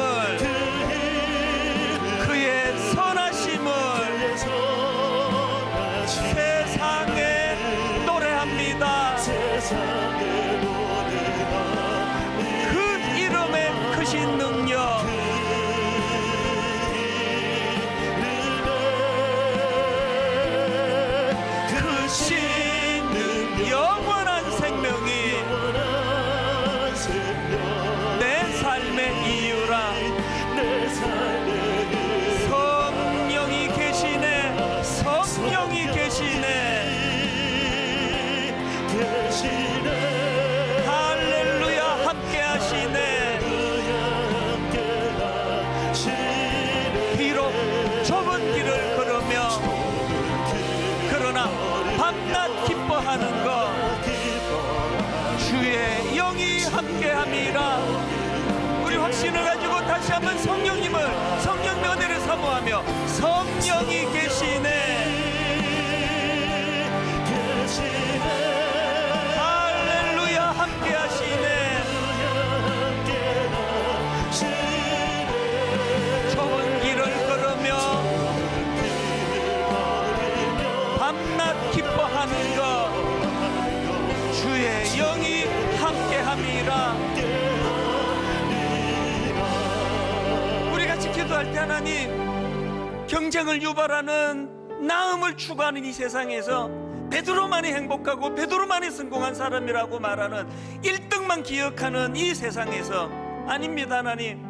그의 선하심을 선하신 세상에 노래합니다. 세상에 노래합니다. 그 이름의 크신 능력, 크신 영원한 생명이 내 삶의 이유라. 내 삶에 성령이 계시네, 성령이 계시네. 계시네 할렐루야, 함께 하시네. 비록 좁은 길을 걸으며 그러나 밤낮 기뻐하는 것 주의 영이 함께함이라. 우리 확신을 가지고 다시 한번 성령님을, 성령의 은혜를 사모하며 성령이 계시네. 할렐루야, 함께 하시네. 좁은 길을 걸으며 밤낮 기뻐하는 것 주의 영이 함께함이라. 우리 같이 기도할 때 하나님, 경쟁을 유발하는 나음을 추구하는 이 세상에서 베드로만이 행복하고 베드로만이 성공한 사람이라고 말하는 1등만 기억하는 이 세상에서 아닙니다. 하나님,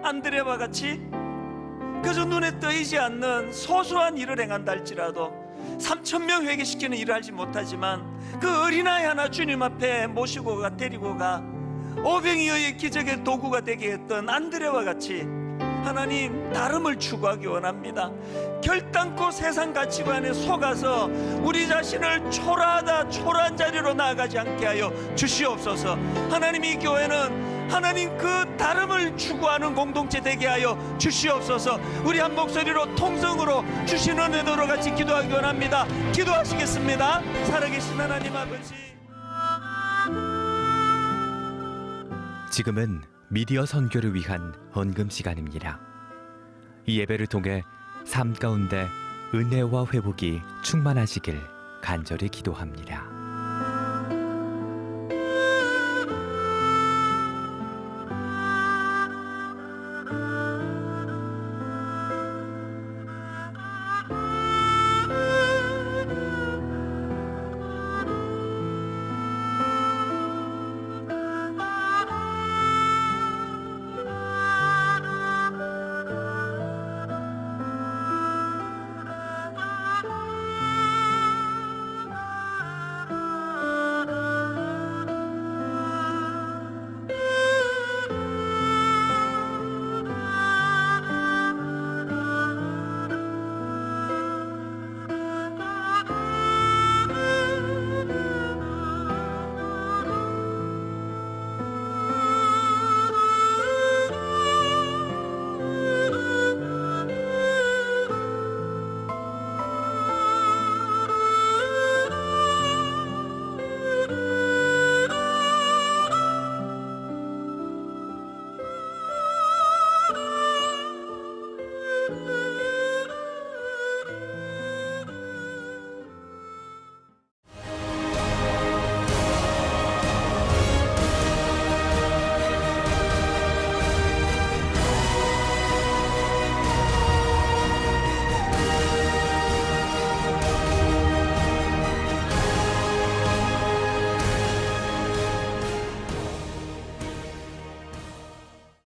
안드레와 같이 그저 눈에 떠이지 않는 소소한 일을 행한다 할지라도 3,000명 회개시키는 일을 하지 못하지만 그 어린아이 하나 주님 앞에 모시고 가, 데리고 가 오병이어의 기적의 도구가 되게 했던 안드레와 같이 하나님, 다름을 추구하기 원합니다. 결단코 세상 가치관에 속아서 우리 자신을 초라한 자리로 나아가지 않게 하여 주시옵소서. 하나님, 이 교회는 하나님 그 다름을 추구하는 공동체 되게 하여 주시옵소서. 우리 한 목소리로 통성으로 주신 은혜도로 같이 기도하기 원합니다. 기도하시겠습니다. 살아계신 하나님 아버지, 지금은 미디어 선교를 위한 헌금 시간입니다. 이 예배를 통해 삶 가운데 은혜와 회복이 충만하시길 간절히 기도합니다.